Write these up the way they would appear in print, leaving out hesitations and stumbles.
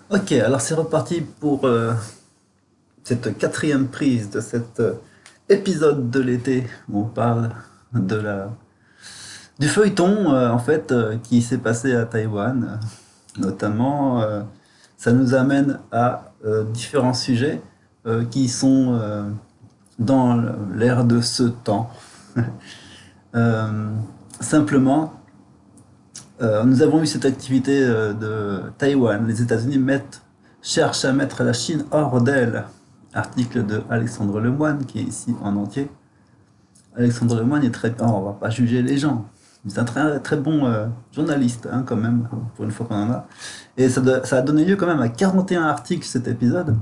Ok, alors c'est reparti pour cette quatrième prise de cet épisode de l'été où on parle de du feuilleton qui s'est passé à Taïwan. Notamment, ça nous amène à différents sujets qui sont dans l'ère de ce temps. Euh, Simplement, nous avons eu cette activité de Taïwan. Les États-Unis cherchent à mettre la Chine hors d'elle. Article de Alexandre Lemoine qui est ici en entier. Alexandre Lemoine est très... Oh, on va pas juger les gens. C'est un très, très bon journaliste, hein, quand même, pour une fois qu'on en a. Et ça a donné lieu quand même à 41 articles cet épisode.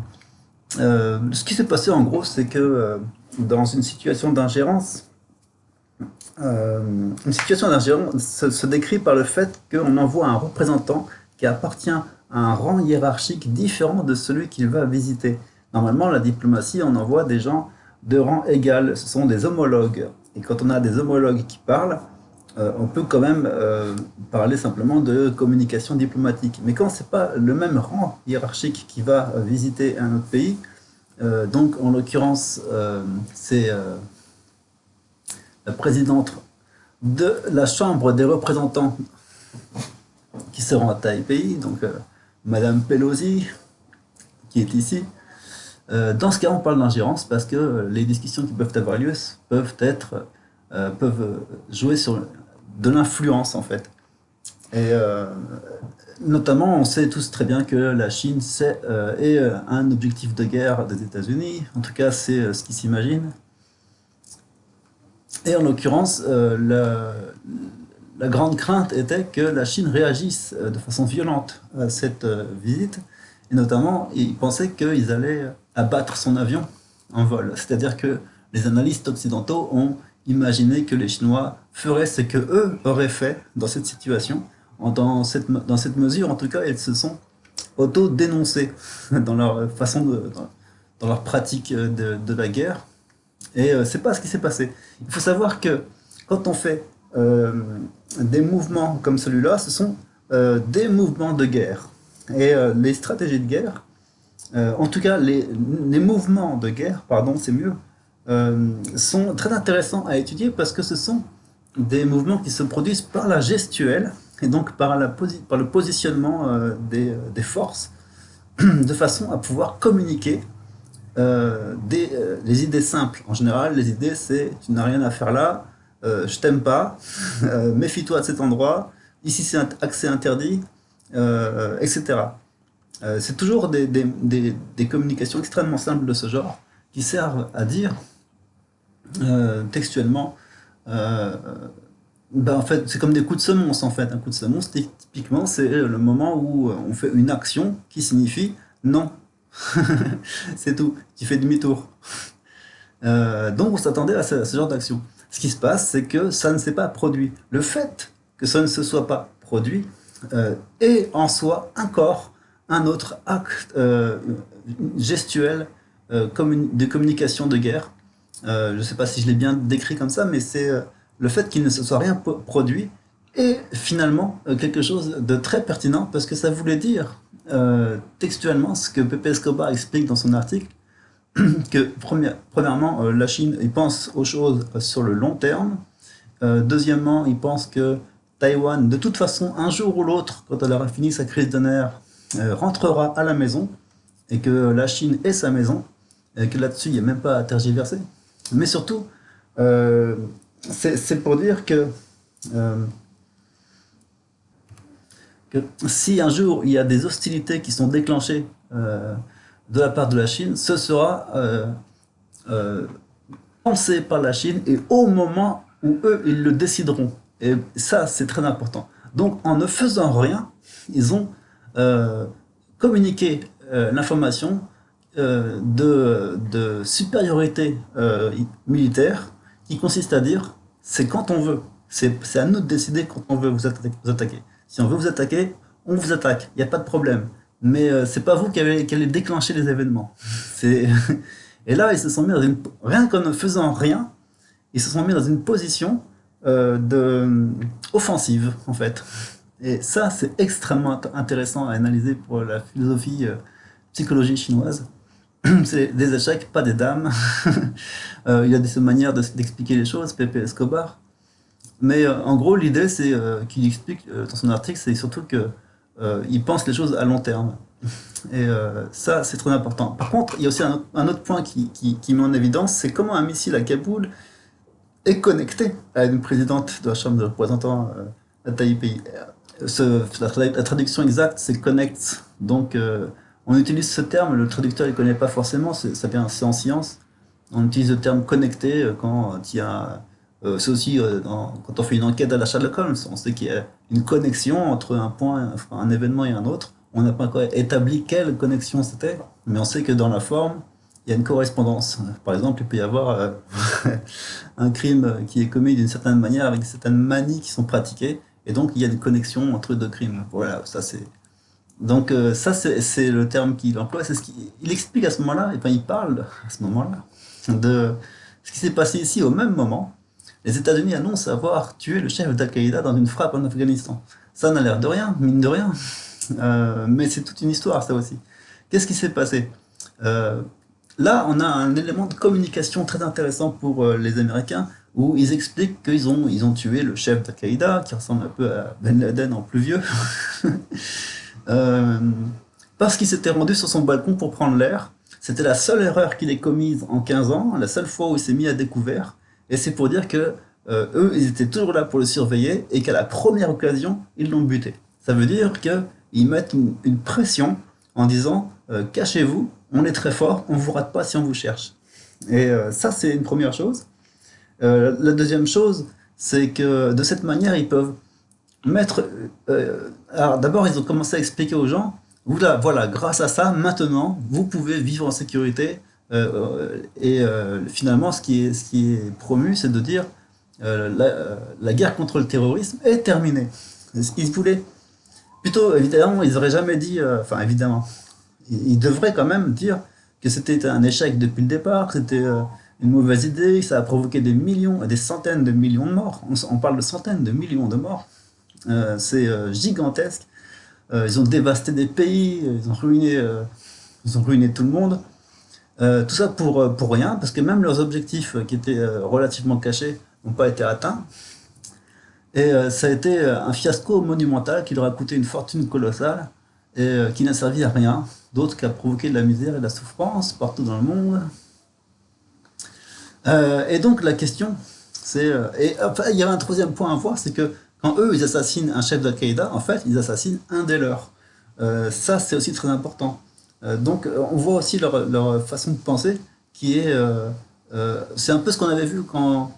Ce qui s'est passé en gros, c'est que dans une situation d'ingérence, une situation d'ingérence se décrit par le fait qu'on envoie un représentant qui appartient à un rang hiérarchique différent de celui qu'il va visiter. Normalement, la diplomatie, on envoie des gens de rang égal, ce sont des homologues. Et quand on a des homologues qui parlent, on peut quand même parler simplement de communication diplomatique. Mais quand c'est pas le même rang hiérarchique qui va visiter un autre pays, donc en l'occurrence, c'est la présidente de la Chambre des représentants qui se rend à Taipei, donc Madame Pelosi, qui est ici. Dans ce cas, on parle d'ingérence parce que les discussions qui peuvent avoir lieu peuvent jouer sur de l'influence en fait. Et notamment, on sait tous très bien que la Chine est un objectif de guerre des États-Unis. En tout cas, c'est ce qui s'imagine. Et en l'occurrence, la grande crainte était que la Chine réagisse de façon violente à cette visite. Et notamment, ils pensaient qu'ils allaient abattre son avion en vol. C'est-à-dire que les analystes occidentaux ont imaginé que les Chinois feraient ce que eux auraient fait dans cette situation. Dans cette mesure, en tout cas, ils se sont auto-dénoncés dans leur dans leur pratique de la guerre. Et c'est pas ce qui s'est passé. Il faut savoir que quand on fait des mouvements comme celui-là, ce sont des mouvements de guerre. Et les stratégies de guerre, en tout cas les mouvements de guerre, pardon, c'est mieux, sont très intéressants à étudier parce que ce sont des mouvements qui se produisent par la gestuelle et donc par le positionnement des forces de façon à pouvoir communiquer les idées simples. En général, les idées, c'est tu n'as rien à faire là, je t'aime pas, méfie-toi de cet endroit, ici c'est un accès interdit, etc. C'est toujours des communications extrêmement simples de ce genre qui servent à dire textuellement, euh, ben en fait, c'est comme des coups de semonce en fait. Un coup de semonce, typiquement, c'est le moment où on fait une action qui signifie non. C'est tout, qui fait demi-tour. Donc on s'attendait à ce genre d'action. Ce qui se passe, c'est que ça ne s'est pas produit. Le fait que ça ne se soit pas produit est en soi encore un autre acte gestuel de communication de guerre. Je ne sais pas si je l'ai bien décrit comme ça, mais c'est le fait qu'il ne se soit rien produit est finalement quelque chose de très pertinent parce que ça voulait dire textuellement ce que Pepe Escobar explique dans son article, que premièrement, la Chine il pense aux choses sur le long terme. Deuxièmement, il pense que Taïwan, de toute façon, un jour ou l'autre, quand elle aura fini sa crise de nerfs, rentrera à la maison et que la Chine est sa maison et que là-dessus, il n'y a même pas à tergiverser. Mais surtout, euh, c'est pour dire euh, que si un jour il y a des hostilités qui sont déclenchées de la part de la Chine, ce sera euh, pensé par la Chine et au moment où eux, ils le décideront. Et ça, c'est très important. Donc, en ne faisant rien, ils ont euh, communiqué l'information de supériorité militaire qui consiste à dire c'est quand on veut. C'est à nous de décider quand on veut vous attaquer. Si on veut vous attaquer, on vous attaque. Il n'y a pas de problème. Mais c'est pas vous qui allez déclencher les événements. C'est et là, ils se sont mis dans rien qu'en ne faisant rien, ils se sont mis dans une position offensive, en fait. Et ça, c'est extrêmement intéressant à analyser pour la philosophie, psychologie chinoise. C'est des échecs, pas des dames. Il y a des manières d'expliquer les choses, Pepe Escobar. Mais en gros, l'idée, c'est qu'il explique dans son article, c'est surtout que il pense les choses à long terme. Et ça, c'est très important. Par contre, il y a aussi un autre point qui met en évidence, c'est comment un missile à Kaboul est connecté à une présidente de la Chambre des représentants à Taipei. La traduction exacte, c'est connect. Donc, on utilise ce terme, le traducteur ne le connaît pas forcément, c'est en science. On utilise le terme connecté quand il y a. C'est aussi quand on fait une enquête à la Sherlock Holmes, on sait qu'il y a une connexion entre un point, enfin, un événement et un autre. On n'a pas encore établi quelle connexion c'était, mais on sait que dans la forme, il y a une correspondance. Par exemple, il peut y avoir un crime qui est commis d'une certaine manière avec certaines manies qui sont pratiquées, et donc il y a une connexion entre deux crimes. Voilà, ça c'est. Donc ça c'est le terme qu'il emploie, c'est ce qu'il explique à ce moment-là, et enfin il parle à ce moment-là de ce qui s'est passé ici au même moment. Les États-Unis annoncent avoir tué le chef d'Al-Qaïda dans une frappe en Afghanistan. Ça n'a l'air de rien, mine de rien, mais c'est toute une histoire ça aussi. Qu'est-ce qui s'est passé? Euh, Là, on a un élément de communication très intéressant pour les Américains, où ils expliquent qu'ils ont tué le chef d'Al-Qaïda, qui ressemble un peu à Ben Laden en plus vieux, euh, parce qu'il s'était rendu sur son balcon pour prendre l'air. C'était la seule erreur qu'il ait commise en 15 ans, la seule fois où il s'est mis à découvert. Et c'est pour dire que eux, ils étaient toujours là pour le surveiller et qu'à la première occasion, ils l'ont buté. Ça veut dire qu'ils mettent une pression en disant cachez-vous, on est très fort, on ne vous rate pas si on vous cherche. Et ça, c'est une première chose. La deuxième chose, c'est que de cette manière, ils peuvent mettre. Alors d'abord, ils ont commencé à expliquer aux gens, voilà, grâce à ça, maintenant, vous pouvez vivre en sécurité. Et finalement, ce qui est promu, c'est de dire la guerre contre le terrorisme est terminée. Ils voulaient plutôt, évidemment, ils n'auraient jamais dit, enfin évidemment, ils devraient quand même dire que c'était un échec depuis le départ, que c'était une mauvaise idée, que ça a provoqué des millions, des centaines de millions de morts. On parle de centaines de millions de morts. C'est gigantesque. Ils ont dévasté des pays, ils ont ruiné tout le monde. Tout ça pour rien, parce que même leurs objectifs qui étaient relativement cachés n'ont pas été atteints. Et ça a été un fiasco monumental qui leur a coûté une fortune colossale et qui n'a servi à rien d'autre qu'à provoquer de la misère et de la souffrance partout dans le monde. Et donc la question, c'est... et enfin, il y avait un troisième point à voir, c'est que quand eux, ils assassinent un chef d'Al-Qaïda, en fait, ils assassinent un des leurs. Ça, c'est aussi très important. Donc on voit aussi leur façon de penser qui est... c'est un peu ce qu'on avait vu quand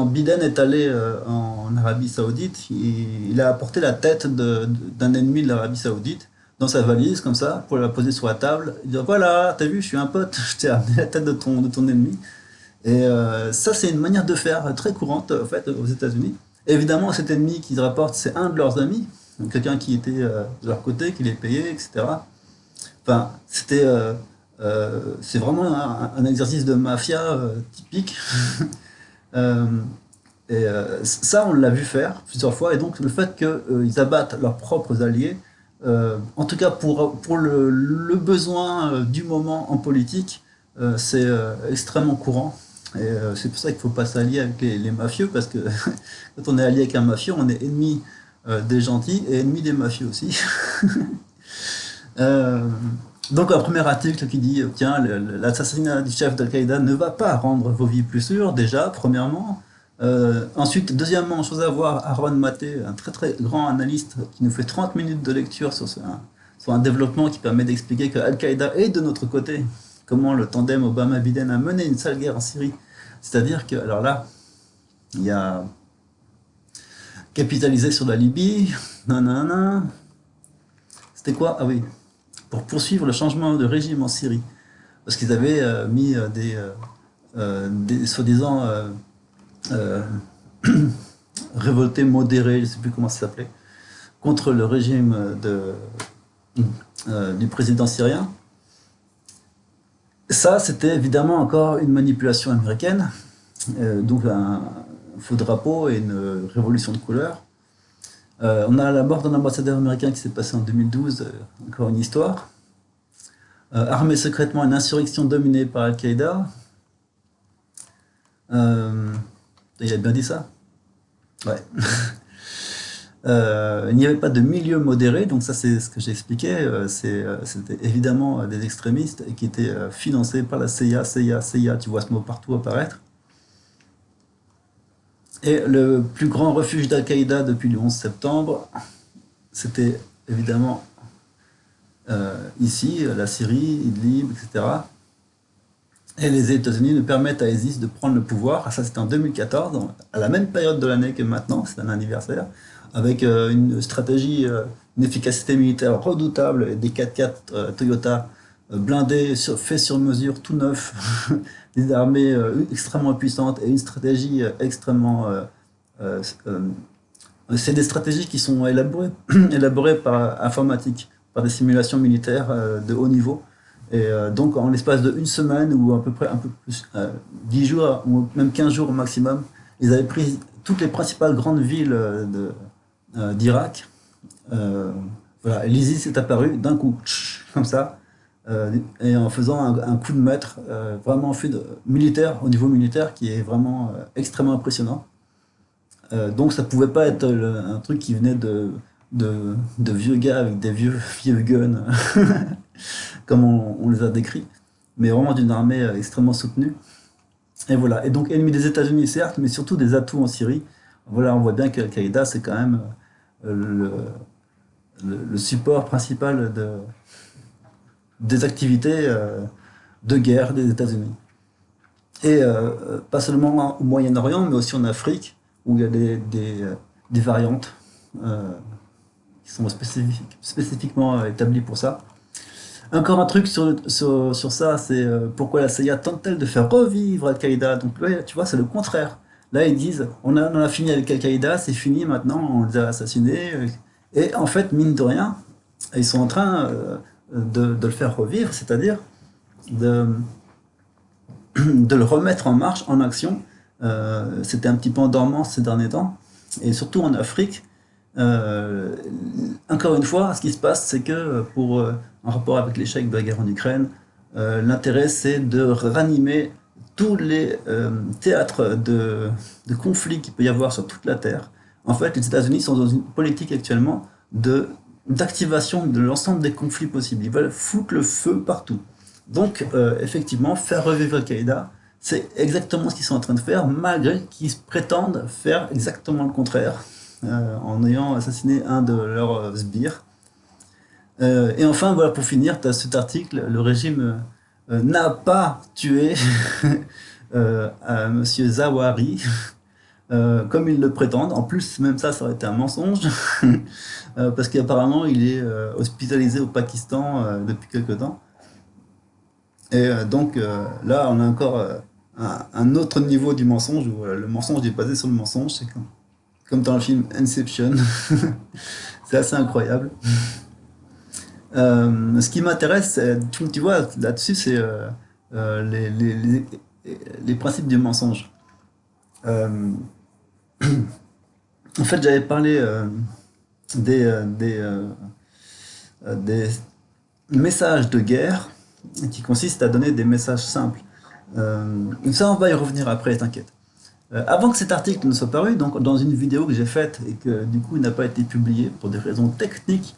Biden est allé en Arabie Saoudite. Il a apporté la tête d'un ennemi de l'Arabie Saoudite dans sa valise, comme ça, pour la poser sur la table. Il dit voilà, t'as vu, je suis un pote, je t'ai amené la tête de ton ennemi. Et ça, c'est une manière de faire très courante en fait, aux États-Unis. Évidemment, cet ennemi qu'ils rapportent, c'est un de leurs amis, donc quelqu'un qui était de leur côté, qui les payait, etc. Enfin, c'est vraiment un exercice de mafia typique. Euh, et ça, on l'a vu faire plusieurs fois. Et donc, le fait qu'ils abattent leurs propres alliés, en tout cas pour le besoin du moment en politique, c'est extrêmement courant. Et c'est pour ça qu'il ne faut pas s'allier avec les mafieux, parce que quand on est allié avec un mafieux, on est ennemi des gentils et ennemi des mafieux aussi. Euh, donc un premier article qui dit tiens, l'assassinat du chef d'Al-Qaïda ne va pas rendre vos vies plus sûres, déjà, premièrement. Ensuite, deuxièmement, chose à voir, Aaron Maté, un très très grand analyste qui nous fait 30 minutes de lecture sur un développement qui permet d'expliquer que Al-Qaïda est de notre côté, comment le tandem Obama-Biden a mené une sale guerre en Syrie. C'est-à-dire que, alors là, il y a capitalisé sur la Libye, nanana. C'était quoi? Ah oui, pour poursuivre le changement de régime en Syrie. Parce qu'ils avaient mis des soi-disant euh, révoltés modérés, je ne sais plus comment ça s'appelait, contre le régime du président syrien. Ça, c'était évidemment encore une manipulation américaine, donc un faux drapeau et une révolution de couleur. On a la mort d'un ambassadeur américain qui s'est passée en 2012, encore une histoire. Armé secrètement une insurrection dominée par Al-Qaïda. Euh, il a bien dit ça? Ouais. Il n'y avait pas de milieu modéré, donc ça c'est ce que j'ai expliqué. C'était évidemment des extrémistes et qui étaient financés par la CIA, tu vois ce mot partout apparaître. Et le plus grand refuge d'Al-Qaïda depuis le 11 septembre, c'était évidemment ici, la Syrie, Idlib, etc. Et les États-Unis ne permettent à ISIS de prendre le pouvoir. Ça, c'était en 2014, à la même période de l'année que maintenant, c'est un anniversaire, avec une stratégie, une efficacité militaire redoutable, et des 4x4 Toyota blindés, faits sur mesure, tout neufs, des armées extrêmement puissantes et une stratégie extrêmement... euh, euh, c'est des stratégies qui sont élaborées, élaborées par informatique, par des simulations militaires de haut niveau. Et donc, en l'espace de une semaine ou à peu près un peu plus, 10 jours ou même 15 jours au maximum, ils avaient pris toutes les principales grandes villes d'Irak. Euh, voilà, l'ISIS est apparu d'un coup, comme ça, et en faisant un coup de maître vraiment fait militaire, au niveau militaire, qui est vraiment extrêmement impressionnant. Donc ça pouvait pas être un truc qui venait de vieux gars avec des vieux guns, comme on les a décrits, mais vraiment d'une armée extrêmement soutenue. Et voilà. Et donc ennemi des États-Unis certes, mais surtout des atouts en Syrie. Voilà, on voit bien qu'Al-Qaïda c'est quand même le, le support principal des activités de guerre des États-Unis. Et pas seulement au Moyen-Orient, mais aussi en Afrique, où il y a des variantes euh, qui sont spécifiquement établies pour ça. Encore un truc sur ça, c'est pourquoi la CIA tente-t-elle de faire revivre Al-Qaïda. Donc là, tu vois, c'est le contraire. Là, ils disent, on a fini avec Al-Qaïda, c'est fini maintenant, on les a assassinés. Et en fait, mine de rien, ils sont en train de le faire revivre, c'est-à-dire de, de le remettre en marche, en action. C'était un petit peu en dormance ces derniers temps, et surtout en Afrique. Euh, Encore une fois, ce qui se passe, c'est que en rapport avec l'échec de la guerre en Ukraine, l'intérêt c'est de ranimer tous les théâtres de conflits qu'il peut y avoir sur toute la Terre. En fait, les États-Unis sont dans une politique actuellement d'activation de l'ensemble des conflits possibles. Ils veulent foutre le feu partout. Donc, effectivement, faire revivre Al-Qaïda, c'est exactement ce qu'ils sont en train de faire, malgré qu'ils prétendent faire exactement le contraire, en ayant assassiné un de leurs sbires. Et enfin, voilà, pour finir, tu as cet article, le régime n'a pas tué Monsieur Zawahiri, comme ils le prétendent. En plus, même ça aurait été un mensonge, parce qu'apparemment, il est hospitalisé au Pakistan depuis quelque temps. Et donc là, on a encore un autre niveau du mensonge, où le mensonge est basé sur le mensonge, c'est comme dans le film Inception. C'est assez incroyable. Ce qui m'intéresse, tu vois, là-dessus, c'est les principes du mensonge. Euh, En fait, j'avais parlé des, euh, des, euh, des messages de guerre qui consistent à donner des messages simples. Ça, on va y revenir après, t'inquiète. Avant que cet article ne soit paru, donc dans une vidéo que j'ai faite et que du coup n'a pas été publiée pour des raisons techniques,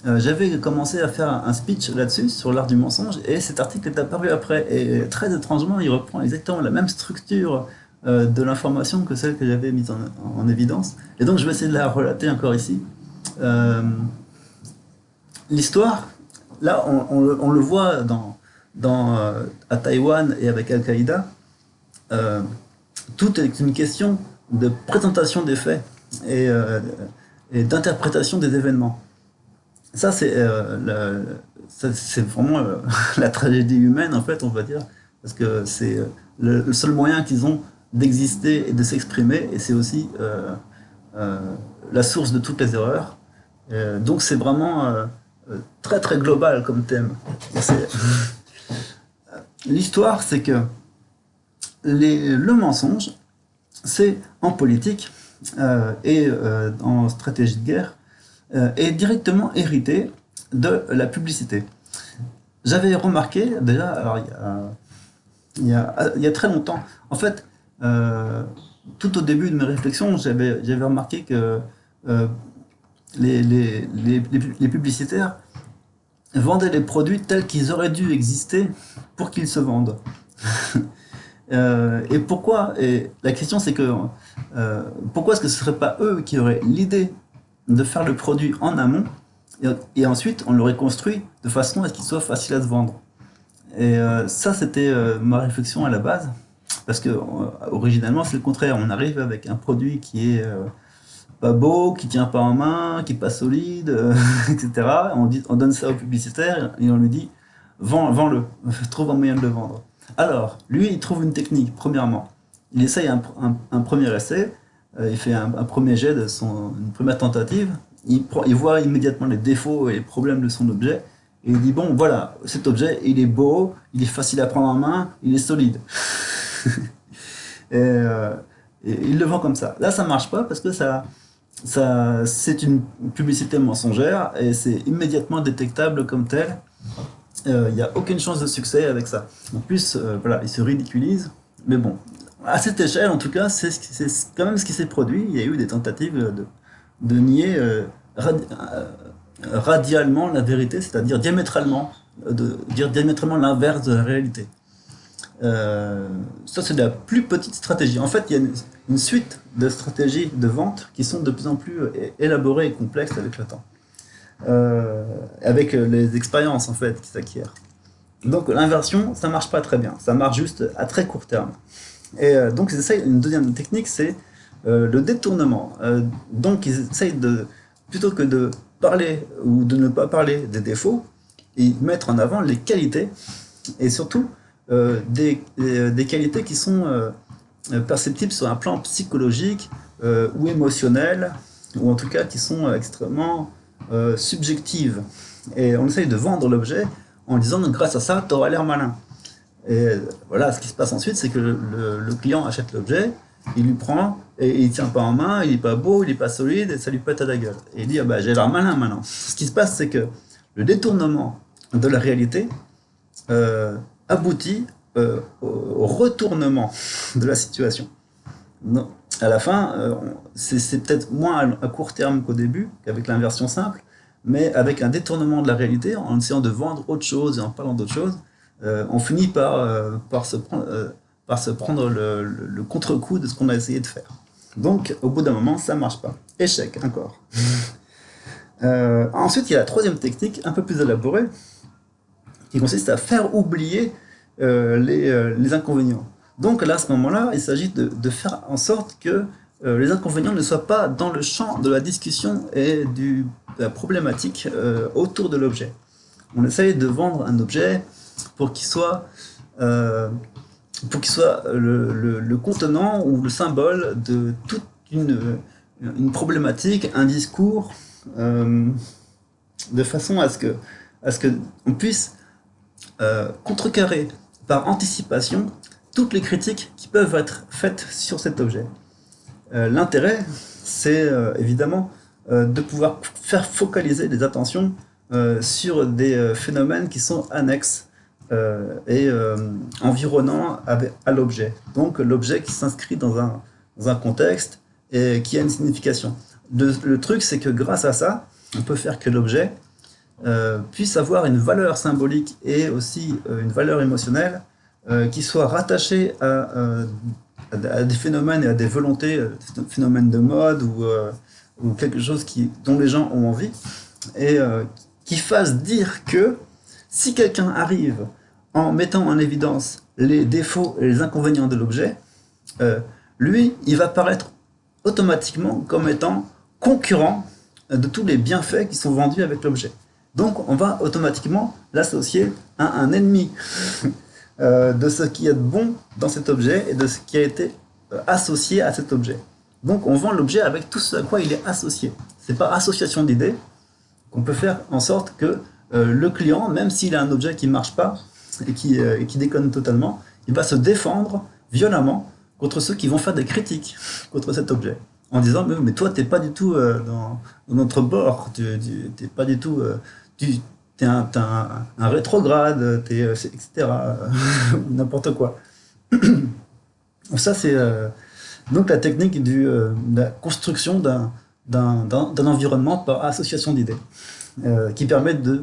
j'avais commencé à faire un speech là-dessus, sur l'art du mensonge, et cet article est apparu après. Et très étrangement, il reprend exactement la même structure de l'information que celle que j'avais mise en évidence. Et donc je vais essayer de la relater encore ici. Euh, L'histoire, là, on le voit à Taïwan et avec Al-Qaïda, euh, tout est une question de présentation des faits et, euh, et d'interprétation des événements. Ça, c'est vraiment la tragédie humaine, en fait, on va dire, parce que c'est le seul moyen qu'ils ont d'exister et de s'exprimer, et c'est aussi euh, la source de toutes les erreurs. Donc c'est vraiment très très global comme thème. L'histoire, c'est que le mensonge, c'est en politique, en stratégie de guerre est directement hérité de la publicité. J'avais remarqué déjà, alors il y a très longtemps, en fait, tout au début de mes réflexions, j'avais remarqué que euh, les publicitaires vendaient les produits tels qu'ils auraient dû exister pour qu'ils se vendent. Et pourquoi? Et la question c'est que pourquoi est-ce que ce ne serait pas eux qui auraient l'idée de faire le produit en amont et ensuite on l'aurait construit de façon à ce qu'il soit facile à se vendre. Et ça c'était ma réflexion à la base parce que originalement c'est le contraire. On arrive avec un produit qui est pas beau, qui tient pas en main, qui est pas solide, etc. On donne ça au publicitaire et on lui dit vends-le, trouve un moyen de le vendre. Alors, lui, il trouve une technique, premièrement. Il essaye un premier essai, il fait un premier jet une première tentative, il voit immédiatement les défauts et les problèmes de son objet, et il dit, bon, voilà, cet objet, il est beau, il est facile à prendre en main, il est solide. et, et il le vend comme ça. Là, ça marche pas parce que c'est une publicité mensongère et c'est immédiatement détectable comme tel. Il n'y a aucune chance de succès avec ça. En plus, voilà, il se ridiculise. Mais bon, à cette échelle, en tout cas, c'est quand même ce qui s'est produit. Il y a eu des tentatives de nier radialement la vérité, c'est-à-dire diamétralement, de dire diamétralement l'inverse de la réalité. Ça, c'est de la plus petite stratégie. En fait, il y a une suite de stratégies de vente qui sont de plus en plus élaborées et complexes avec le temps. Avec les expériences en fait qui s'acquièrent. Donc l'inversion, ça marche pas très bien, ça marche juste à très court terme. Et donc ils essayent, une deuxième technique, c'est le détournement. Donc ils essayent plutôt que de parler ou de ne pas parler des défauts, ils mettent en avant les qualités et surtout des qualités qui sont perceptibles sur un plan psychologique ou émotionnel, ou en tout cas qui sont extrêmement subjectives. Et on essaye de vendre l'objet en disant que grâce à ça, tu auras l'air malin. Et voilà, ce qui se passe ensuite, c'est que le client achète l'objet, il lui prend, et il tient pas en main, il est pas beau, il est pas solide, et ça lui pète à la gueule. Et il dit, ah bah, j'ai l'air malin maintenant. Ce qui se passe, c'est que le détournement de la réalité aboutit au retournement de la situation. Non. À la fin, c'est peut-être moins à court terme qu'au début, qu'avec l'inversion simple, mais avec un détournement de la réalité, en essayant de vendre autre chose et en parlant d'autre chose, on finit par se prendre le contre-coup de ce qu'on a essayé de faire. Donc, au bout d'un moment, ça ne marche pas. Échec, encore. Ensuite, il y a la troisième technique, un peu plus élaborée, qui consiste à faire oublier les inconvénients. Donc là, à ce moment-là, il s'agit de faire en sorte que les inconvénients ne soient pas dans le champ de la discussion et de la problématique autour de l'objet. On essaye de vendre un objet pour qu'il soit, le contenant ou le symbole de toute une problématique, un discours, de façon à ce que on puisse contrecarrer par anticipation toutes les critiques qui peuvent être faites sur cet objet. L'intérêt, c'est évidemment de pouvoir faire focaliser les attentions sur des phénomènes qui sont annexes et environnants à l'objet. Donc l'objet qui s'inscrit dans un contexte et qui a une signification. Le truc, c'est que grâce à ça, on peut faire que l'objet puisse avoir une valeur symbolique et aussi une valeur émotionnelle qui soit rattachée à des phénomènes et à des volontés, phénomènes de mode ou quelque chose dont les gens ont envie, et qui fasse dire que si quelqu'un arrive en mettant en évidence les défauts et les inconvénients de l'objet, lui, il va paraître automatiquement comme étant concurrent de tous les bienfaits qui sont vendus avec l'objet. Donc on va automatiquement l'associer à un ennemi de ce qui est bon dans cet objet et de ce qui a été associé à cet objet. Donc on vend l'objet avec tout ce à quoi il est associé. C'est par association d'idées qu'on peut faire en sorte que le client, même s'il a un objet qui ne marche pas et qui déconne totalement, il va se défendre violemment contre ceux qui vont faire des critiques contre cet objet. en disant mais toi t'es pas du tout dans notre bord, t'es pas du tout, tu t'es un rétrograde, etc. N'importe quoi. Ça c'est donc la technique de la construction d'un environnement par association d'idées, qui permet de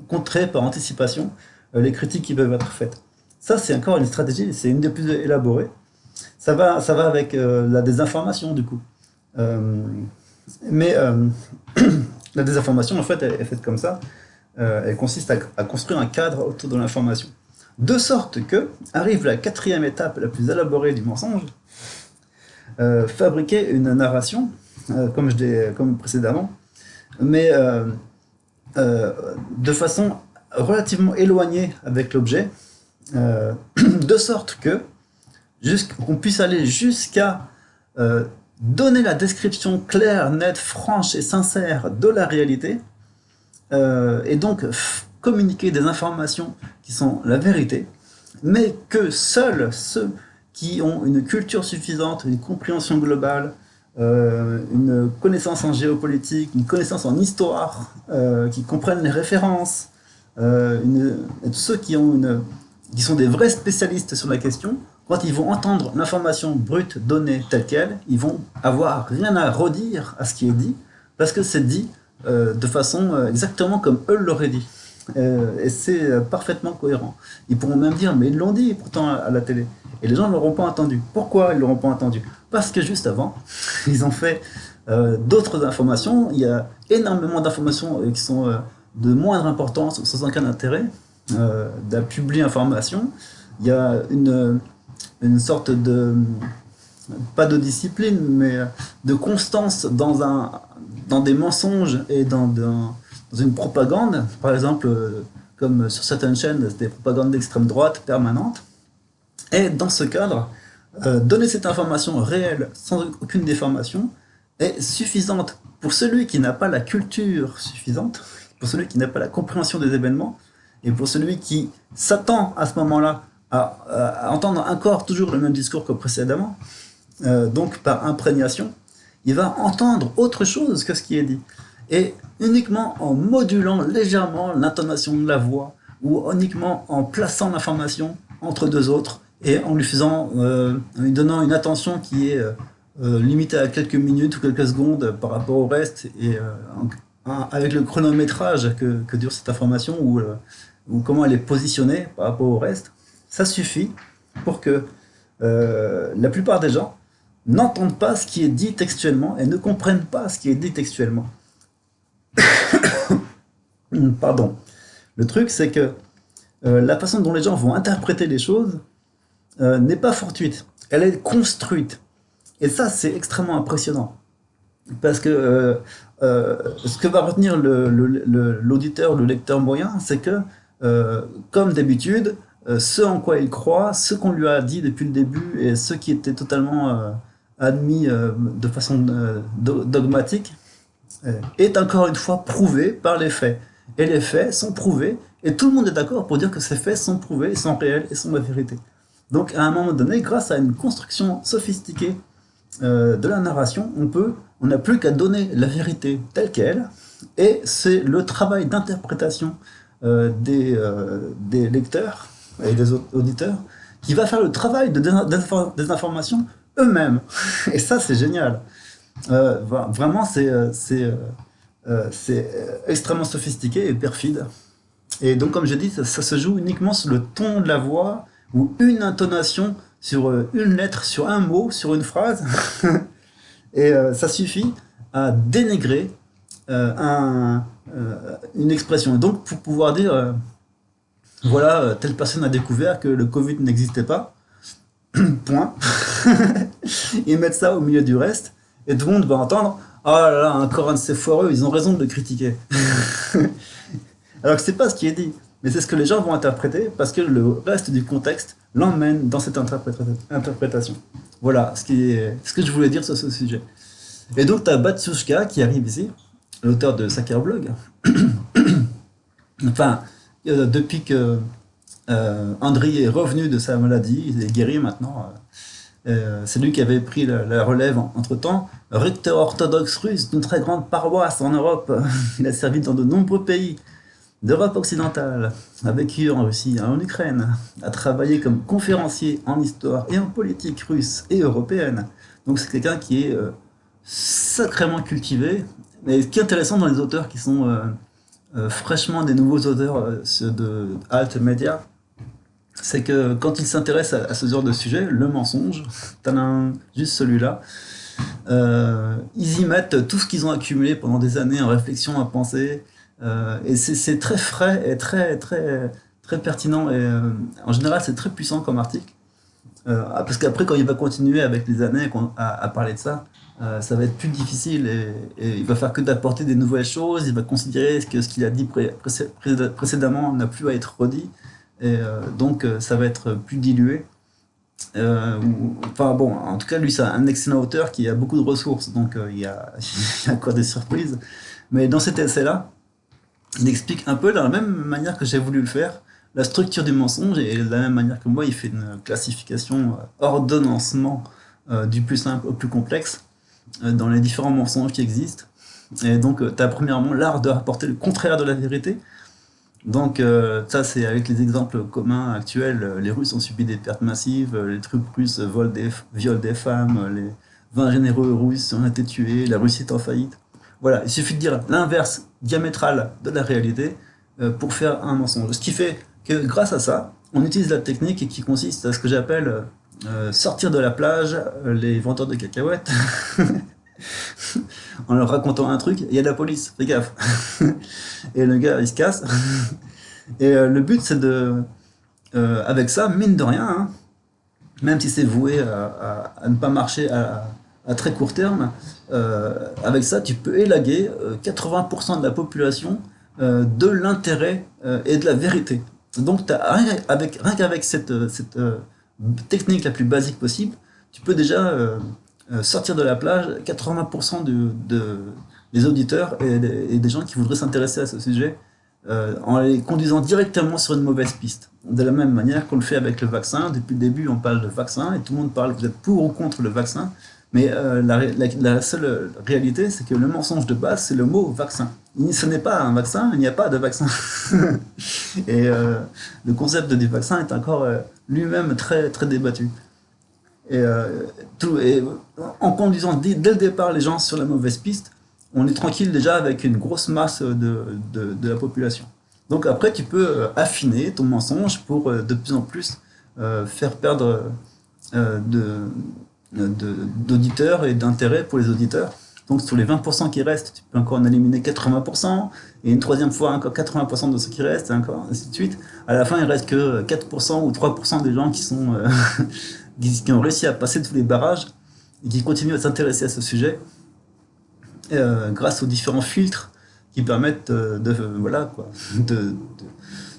contrer par anticipation les critiques qui peuvent être faites. Ça c'est encore une stratégie, c'est une des plus élaborées. Ça va avec la désinformation du coup. Euh, mais la désinformation, en fait, elle est faite comme ça. Elle consiste à construire un cadre autour de l'information. De sorte que arrive la quatrième étape la plus élaborée du mensonge, fabriquer une narration, comme précédemment, mais de façon relativement éloignée avec l'objet, de sorte que qu'on puisse aller jusqu'à donner la description claire, nette, franche et sincère de la réalité, et donc communiquer des informations qui sont la vérité, mais que seuls ceux qui ont une culture suffisante, une compréhension globale, une connaissance en géopolitique, une connaissance en histoire, qui comprennent les références, ceux qui sont des vrais spécialistes sur la question, quand ils vont entendre l'information brute donnée telle qu'elle, ils vont avoir rien à redire à ce qui est dit, parce que c'est dit de façon exactement comme eux l'auraient dit. Et c'est parfaitement cohérent. Ils pourront même dire, mais ils l'ont dit pourtant à la télé. Et les gens ne l'auront pas entendu. Pourquoi ils ne l'auront pas entendu? Parce que juste avant, ils ont fait d'autres informations. Il y a énormément d'informations qui sont de moindre importance, sans aucun intérêt, de la publi-information. Il y a une sorte de, pas de discipline, mais de constance dans des mensonges et dans une propagande, par exemple, comme sur certaines chaînes, des propagandes d'extrême droite permanentes. Et dans ce cadre, donner cette information réelle, sans aucune déformation, est suffisante pour celui qui n'a pas la culture suffisante, pour celui qui n'a pas la compréhension des événements, et pour celui qui s'attend à ce moment-là à entendre encore toujours le même discours que précédemment, donc par imprégnation, il va entendre autre chose que ce qui est dit. Et uniquement en modulant légèrement l'intonation de la voix, ou uniquement en plaçant l'information entre deux autres, et en lui donnant une attention qui est limitée à quelques minutes ou quelques secondes par rapport au reste, et avec le chronométrage que dure cette information, ou comment elle est positionnée par rapport au reste, ça suffit pour que la plupart des gens n'entendent pas ce qui est dit textuellement et ne comprennent pas ce qui est dit textuellement. Pardon. Le truc, c'est que la façon dont les gens vont interpréter les choses n'est pas fortuite, elle est construite. Et ça, c'est extrêmement impressionnant. Parce que ce que va retenir l'auditeur, le lecteur moyen, c'est que, comme d'habitude, ce en quoi il croit, ce qu'on lui a dit depuis le début et ce qui était totalement admis de façon dogmatique, est encore une fois prouvé par les faits. Et les faits sont prouvés, et tout le monde est d'accord pour dire que ces faits sont prouvés, sont réels et sont la vérité. Donc à un moment donné, grâce à une construction sophistiquée de la narration, on n'a plus qu'à donner la vérité telle qu'elle, et c'est le travail d'interprétation des lecteurs et des auditeurs qui va faire le travail des informations eux-mêmes. Et ça, c'est génial. Vraiment, c'est extrêmement sophistiqué et perfide. Et donc, comme je dis, ça se joue uniquement sur le ton de la voix ou une intonation sur une lettre, sur un mot, sur une phrase. Et ça suffit à dénigrer une expression. Et donc, pour pouvoir dire, voilà, telle personne a découvert que le Covid n'existait pas, point. Ils mettent ça au milieu du reste, et tout le monde va entendre, oh là là, encore un de ces foireux, ils ont raison de le critiquer. Alors que c'est pas ce qui est dit, mais c'est ce que les gens vont interpréter, parce que le reste du contexte l'emmène dans cette interprétation. Voilà ce que je voulais dire sur ce sujet. Et donc tu as Batsushka qui arrive ici, l'auteur de Sakerblog. Enfin, depuis que Andriy est revenu de sa maladie, il est guéri maintenant, C'est lui qui avait pris la relève entre-temps. Recteur orthodoxe russe d'une très grande paroisse en Europe. Il a servi dans de nombreux pays d'Europe occidentale, a vécu en Russie, en Ukraine, a travaillé comme conférencier en histoire et en politique russe et européenne. Donc c'est quelqu'un qui est sacrément cultivé. Mais ce qui est intéressant dans les auteurs qui sont fraîchement des nouveaux auteurs ceux de Alt Media, c'est que quand ils s'intéressent à ce genre de sujet, le mensonge, t'en as un, juste celui-là, ils y mettent tout ce qu'ils ont accumulé pendant des années en réflexion, en pensée, et c'est très frais et très pertinent, et en général c'est très puissant comme article. Parce qu'après, quand il va continuer avec les années à parler de ça, ça va être plus difficile et il va faire que d'apporter des nouvelles choses. Il va considérer que ce qu'il a dit précédemment n'a plus à être redit. Et donc, ça va être plus dilué. Enfin bon, en tout cas, lui, c'est un excellent auteur qui a beaucoup de ressources. Donc, il y a encore des surprises. Mais dans cet essai-là, il explique un peu de la même manière que j'ai voulu le faire, la structure du mensonge, et de la même manière que moi, il fait une classification, ordonnancement du plus simple au plus complexe, dans les différents mensonges qui existent. Et donc, tu as premièrement l'art de rapporter le contraire de la vérité. Donc, ça, c'est avec les exemples communs actuels. Les Russes ont subi des pertes massives, les troupes russes violent des femmes, les 20 généraux russes ont été tués, la Russie est en faillite. Voilà, il suffit de dire l'inverse diamétral de la réalité pour faire un mensonge. Ce qui fait que grâce à ça, on utilise la technique qui consiste à ce que j'appelle sortir de la plage les vendeurs de cacahuètes en leur racontant un truc, il y a de la police, fais gaffe. Et le gars, il se casse. Et le but, c'est avec ça, mine de rien, hein, même si c'est voué à ne pas marcher à très court terme, avec ça, tu peux élaguer 80% de la population de l'intérêt et de la vérité. Donc, rien qu'avec cette technique la plus basique possible, tu peux déjà sortir de la plage 80% des auditeurs et des gens qui voudraient s'intéresser à ce sujet en les conduisant directement sur une mauvaise piste. De la même manière qu'on le fait avec le vaccin. Depuis le début, on parle de vaccin et tout le monde parle, vous êtes pour ou contre le vaccin. Mais la seule réalité, c'est que le mensonge de base, c'est le mot vaccin. Ce n'est pas un vaccin, il n'y a pas de vaccin. Et le concept du vaccin est encore lui-même très débattu. Et, en conduisant dès le départ les gens sur la mauvaise piste, on est tranquille déjà avec une grosse masse de la population. Donc après, tu peux affiner ton mensonge pour de plus en plus faire perdre d'auditeurs et d'intérêt pour les auditeurs. Donc sur les 20% qui restent, tu peux encore en éliminer 80%, et une troisième fois encore 80% de ceux qui restent, et encore ainsi de suite. À la fin, il reste que 4% ou 3% des gens qui sont qui ont réussi à passer tous les barrages et qui continuent à s'intéresser à ce sujet grâce aux différents filtres qui permettent voilà, quoi, de,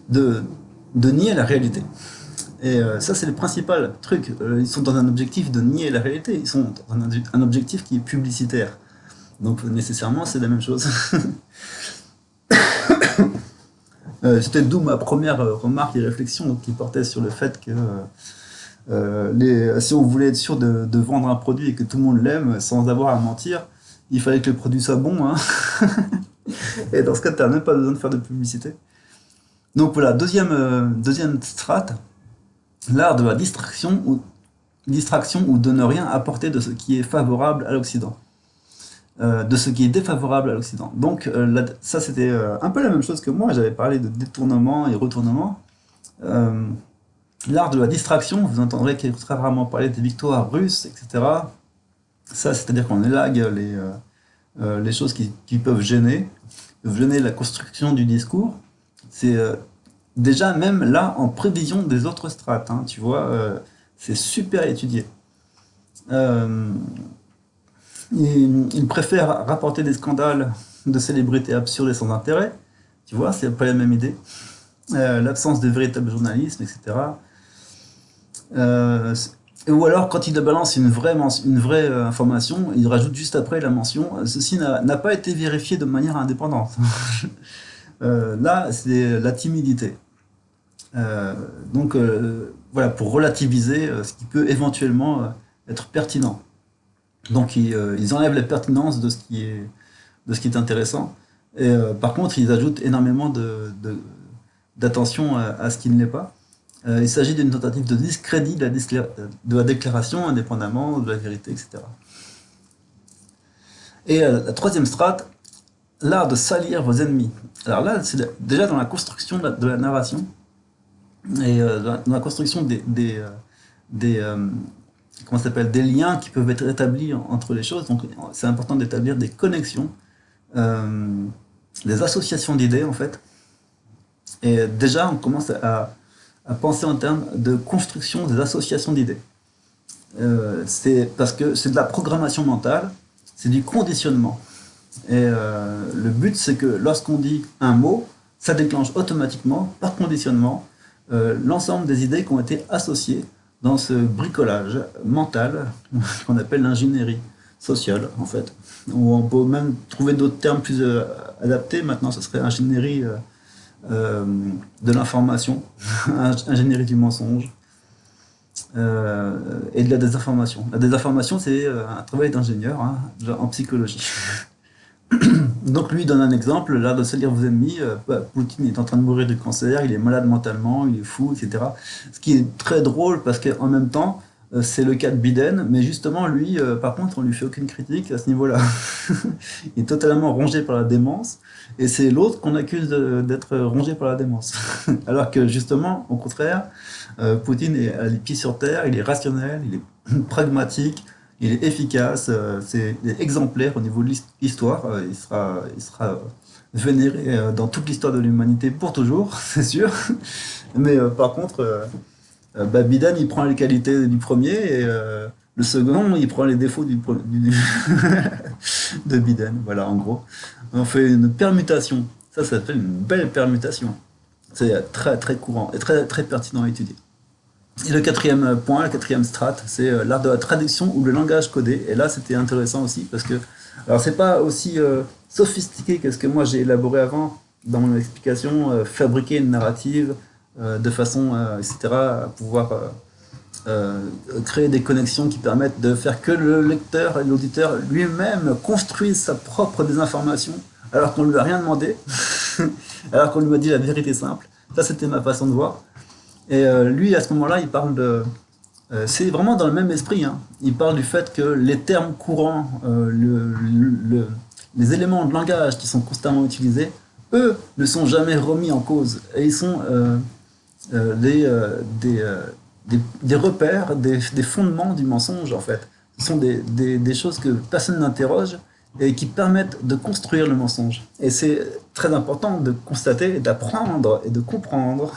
de nier la réalité. Et ça, c'est le principal truc. Ils sont dans un objectif de nier la réalité. Ils sont dans un objectif qui est publicitaire. Donc, nécessairement, c'est la même chose. C'était d'où ma première remarque et réflexion qui portait sur le fait que si on voulait être sûr de vendre un produit et que tout le monde l'aime sans avoir à mentir, il fallait que le produit soit bon. Hein. Et dans ce cas, tu n'as même pas besoin de faire de publicité. Donc voilà, deuxième strate, l'art de la distraction ou de ne rien apporter de ce qui est favorable à l'Occident. De ce qui est défavorable à l'Occident. Donc ça, c'était un peu la même chose que moi. J'avais parlé de détournement et retournement. L'art de la distraction, vous entendrez très rarement parler des victoires russes, etc. Ça, c'est-à-dire qu'on élague les choses qui peuvent gêner la construction du discours. C'est déjà même là en prévision des autres strates, hein, tu vois, c'est super étudié. Il préfère rapporter des scandales de célébrités absurdes et sans intérêt, tu vois, c'est pas la même idée. L'absence de véritable journalisme, etc. Ou alors, quand il balance une vraie information, il rajoute juste après la mention ceci n'a pas été vérifié de manière indépendante. Là, c'est la timidité. Donc, voilà, pour relativiser ce qui peut éventuellement être pertinent. Donc ils enlèvent la pertinence de ce qui est intéressant. Et par contre, ils ajoutent énormément d'attention à ce qui ne l'est pas. Il s'agit d'une tentative de discrédit de la déclaration, indépendamment de la vérité, etc. Et la troisième strate, l'art de salir vos ennemis. Alors là, c'est déjà dans la construction de la narration, et dans la construction des, comment ça s'appelle, des liens qui peuvent être établis entre les choses. Donc c'est important d'établir des connexions, des associations d'idées en fait. Et déjà, on commence à penser en termes de construction des associations d'idées. C'est parce que c'est de la programmation mentale, c'est du conditionnement. Et le but, c'est que lorsqu'on dit un mot, ça déclenche automatiquement, par conditionnement, l'ensemble des idées qui ont été associées dans ce bricolage mental qu'on appelle l'ingénierie sociale, en fait. Ou on peut même trouver d'autres termes plus adaptés. Maintenant, ce serait ingénierie de l'information, ingénierie du mensonge, et de la désinformation. La désinformation, c'est un travail d'ingénieur, hein, en psychologie. Donc lui donne un exemple, l'art de salir vos ennemis. Poutine est en train de mourir du cancer, il est malade mentalement, il est fou, etc. Ce qui est très drôle parce qu'en même temps, c'est le cas de Biden, mais justement lui, par contre, on lui fait aucune critique à ce niveau-là. Il est totalement rongé par la démence, et c'est l'autre qu'on accuse d'être rongé par la démence. Alors que justement, au contraire, Poutine a les pieds sur terre, il est rationnel, il est pragmatique, il est efficace, il est exemplaire au niveau de l'histoire. Il sera vénéré dans toute l'histoire de l'humanité pour toujours, c'est sûr. Mais par contre, Biden, il prend les qualités du premier, et le second, il prend les défauts de Biden. Voilà, en gros. On fait une permutation. Ça s'appelle une belle permutation. C'est très très courant et très très pertinent à étudier. Et le quatrième point, la quatrième strate, c'est l'art de la traduction ou le langage codé. Et là, c'était intéressant aussi parce que, alors c'est pas aussi sophistiqué que ce que moi j'ai élaboré avant dans mon explication, fabriquer une narrative de façon, etc., à pouvoir créer des connexions qui permettent de faire que le lecteur et l'auditeur lui-même construisent sa propre désinformation alors qu'on ne lui a rien demandé, alors qu'on lui a dit la vérité simple. Ça, c'était ma façon de voir. Et lui, à ce moment-là, il parle de... c'est vraiment dans le même esprit, hein. Il parle du fait que les termes courants, les éléments de langage qui sont constamment utilisés, eux, ne sont jamais remis en cause. Et ils sont des repères, des fondements du mensonge, en fait. Ce sont des choses que personne n'interroge et qui permettent de construire le mensonge. Et c'est très important de constater, d'apprendre et de comprendre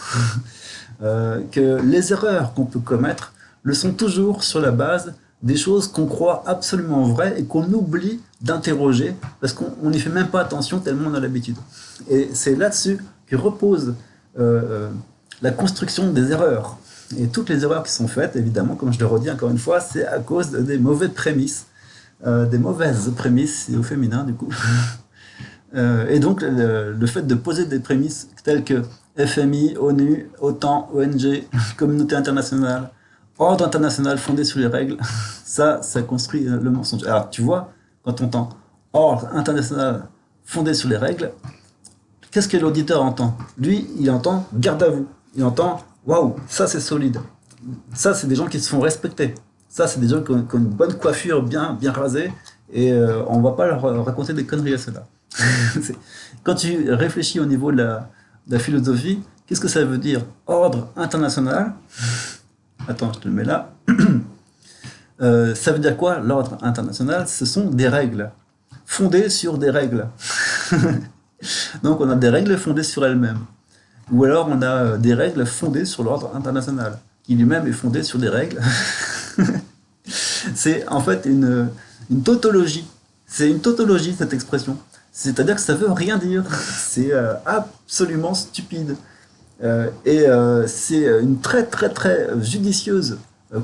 que les erreurs qu'on peut commettre le sont toujours sur la base des choses qu'on croit absolument vraies et qu'on oublie d'interroger parce qu'on n'y fait même pas attention tellement on a l'habitude. Et c'est là-dessus que repose la construction des erreurs. Et toutes les erreurs qui sont faites, évidemment, comme je le redis encore une fois, c'est à cause des mauvaises prémices, c'est au féminin du coup. Et donc le fait de poser des prémices telles que FMI, ONU, OTAN, ONG, communauté internationale, ordre international fondé sur les règles, ça construit le mensonge. Alors tu vois, quand on entend ordre international fondé sur les règles, qu'est-ce que l'auditeur entend? Lui, il entend garde à vous. Il entend waouh, ça c'est solide. Ça, c'est des gens qui se font respecter. Ça, c'est des gens qui ont une bonne coiffure bien rasée, et on ne va pas leur raconter des conneries à cela. Quand tu réfléchis au niveau de la philosophie, qu'est-ce que ça veut dire? Ordre international. Attends, je te le mets là. Ça veut dire quoi, l'ordre international? Ce sont des règles, fondées sur des règles. Donc on a des règles fondées sur elles-mêmes. Ou alors on a des règles fondées sur l'ordre international, qui lui-même est fondé sur des règles. C'est en fait une tautologie. C'est une tautologie, cette expression. C'est-à-dire que ça veut rien dire. C'est absolument stupide. Et c'est une très très très judicieuse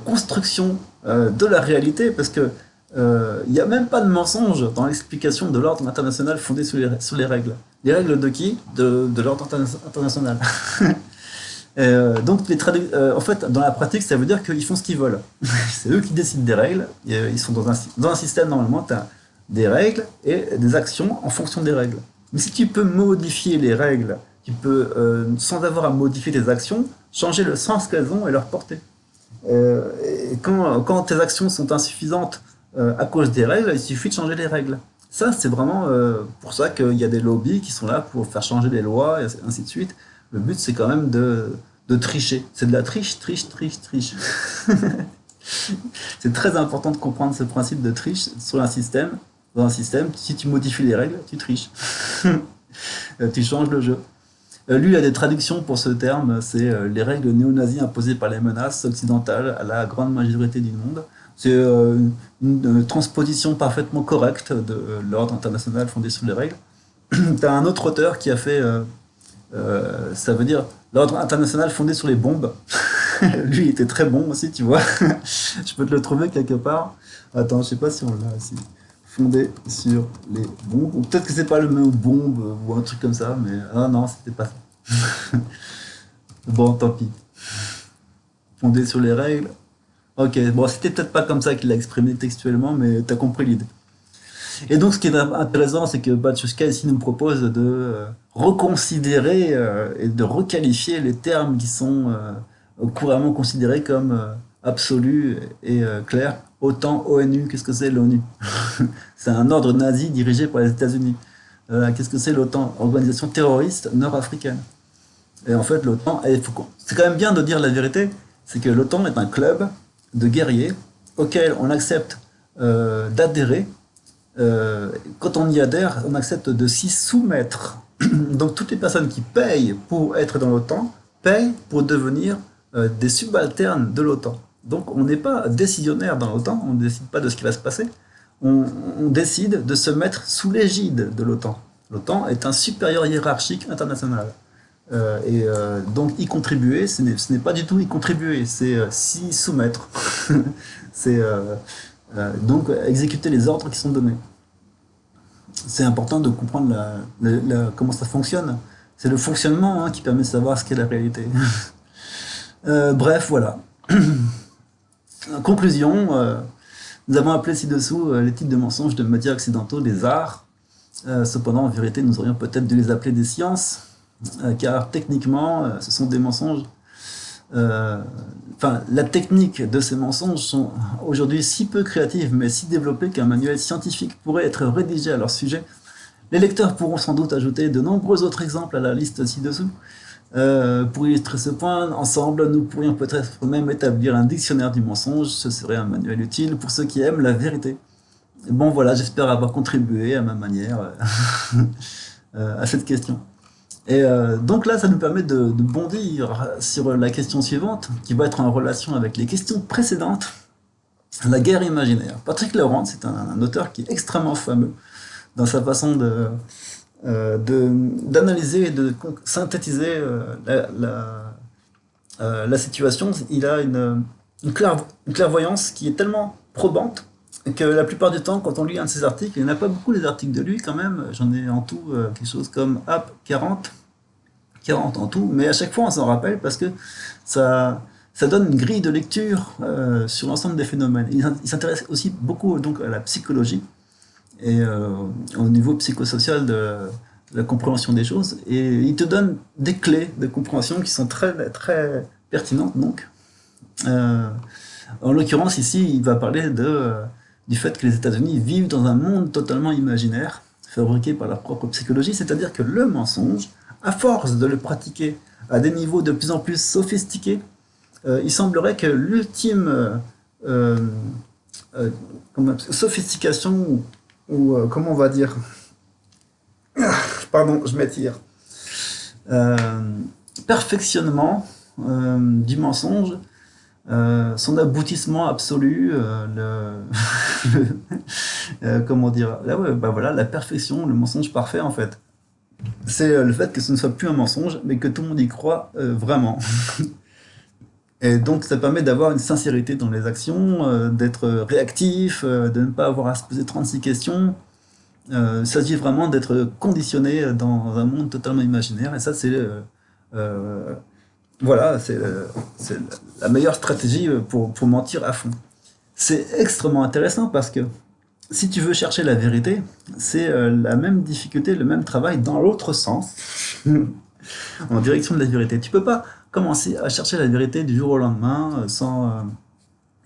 construction de la réalité, parce que il n'y a même pas de mensonge dans l'explication de l'ordre international fondé sur les règles. Les règles de qui? De l'ordre international. Donc, en fait, dans la pratique, ça veut dire qu'ils font ce qu'ils veulent. C'est eux qui décident des règles. Ils sont dans un système, normalement, tu as des règles et des actions en fonction des règles. Mais si tu peux modifier les règles, tu peux, sans avoir à modifier tes actions, changer le sens qu'elles ont et leur portée. Et quand tes actions sont insuffisantes à cause des règles, il suffit de changer les règles. Ça, c'est vraiment pour ça qu'il y a des lobbies qui sont là pour faire changer les lois et ainsi de suite. Le but, c'est quand même de tricher. C'est de la triche, triche, triche, triche. C'est très important de comprendre ce principe de triche sur un système. Dans un système, si tu modifies les règles, tu triches. Tu changes le jeu. Lui, il a des traductions pour ce terme, c'est les règles néo-nazies imposées par les menaces occidentales à la grande majorité du monde. C'est une transposition parfaitement correcte de l'ordre international fondé sur les règles. Tu as un autre auteur qui a fait, ça veut dire l'ordre international fondé sur les bombes. Lui, il était très bon aussi, tu vois. Je peux te le trouver quelque part. Attends, je sais pas si on l'a ici. Fondé sur les bombes. Ou peut-être que c'est pas le mot bombe ou un truc comme ça, mais ah non, c'était pas ça. Bon, tant pis. Fondé sur les règles. Ok, bon, c'était peut-être pas comme ça qu'il l'a exprimé textuellement, mais t'as compris l'idée. Et donc, ce qui est intéressant, c'est que Batchushka ici nous propose de reconsidérer et de requalifier les termes qui sont couramment considérés comme absolus et clairs. OTAN, ONU, qu'est-ce que c'est l'ONU? C'est un ordre nazi dirigé par les États-Unis. Qu'est-ce que c'est l'OTAN? Organisation terroriste nord-africaine. Et en fait, l'OTAN, c'est quand même bien de dire la vérité, c'est que l'OTAN est un club de guerriers auquel on accepte d'adhérer. Quand on y adhère, on accepte de s'y soumettre. Donc toutes les personnes qui payent pour être dans l'OTAN payent pour devenir des subalternes de l'OTAN. Donc on n'est pas décisionnaire dans l'OTAN, on ne décide pas de ce qui va se passer, on décide de se mettre sous l'égide de l'OTAN. L'OTAN est un supérieur hiérarchique international. Donc y contribuer, ce n'est pas du tout y contribuer, c'est s'y soumettre. C'est donc exécuter les ordres qui sont donnés. C'est important de comprendre comment ça fonctionne. C'est le fonctionnement qui permet de savoir ce qu'est la réalité. Bref, voilà. Conclusion, nous avons appelé ci-dessous les types de mensonges de médias occidentaux des arts. Cependant, en vérité, nous aurions peut-être dû les appeler des sciences, car techniquement, ce sont des mensonges. La technique de ces mensonges sont aujourd'hui si peu créatives, mais si développées qu'un manuel scientifique pourrait être rédigé à leur sujet. Les lecteurs pourront sans doute ajouter de nombreux autres exemples à la liste ci-dessous. Pour illustrer ce point, ensemble, nous pourrions peut-être même établir un dictionnaire du mensonge. Ce serait un manuel utile pour ceux qui aiment la vérité. Bon, voilà, j'espère avoir contribué à ma manière à cette question. Et donc là, ça nous permet de bondir sur la question suivante, qui va être en relation avec les questions précédentes. La guerre imaginaire. Patrick Laurent, c'est un auteur qui est extrêmement fameux dans sa façon d'analyser et de synthétiser la situation. Il a une clairvoyance qui est tellement probante que la plupart du temps, quand on lit un de ses articles, il n'y en a pas beaucoup des articles de lui quand même, j'en ai en tout quelque chose comme 40 en tout, mais à chaque fois on s'en rappelle parce que ça donne une grille de lecture sur l'ensemble des phénomènes. Il s'intéresse aussi beaucoup donc à la psychologie et au niveau psychosocial de la compréhension des choses, et il te donne des clés de compréhension qui sont très, très pertinentes donc. En l'occurrence ici, il va parler du fait que les États-Unis vivent dans un monde totalement imaginaire, fabriqué par leur propre psychologie, c'est-à-dire que le mensonge, à force de le pratiquer à des niveaux de plus en plus sophistiqués, il semblerait que l'ultime sophistication, ou comment on va dire, pardon, je m'étire, perfectionnement du mensonge, son aboutissement absolu, comment dire, là, ouais, voilà, la perfection, le mensonge parfait en fait. C'est le fait que ce ne soit plus un mensonge, mais que tout le monde y croit vraiment. Et donc ça permet d'avoir une sincérité dans les actions, d'être réactif, de ne pas avoir à se poser 36 questions. Il s'agit vraiment d'être conditionné dans un monde totalement imaginaire, et ça c'est Voilà, c'est la meilleure stratégie pour mentir à fond. C'est extrêmement intéressant parce que si tu veux chercher la vérité, c'est la même difficulté, le même travail dans l'autre sens, en direction de la vérité. Tu peux pas commencer à chercher la vérité du jour au lendemain sans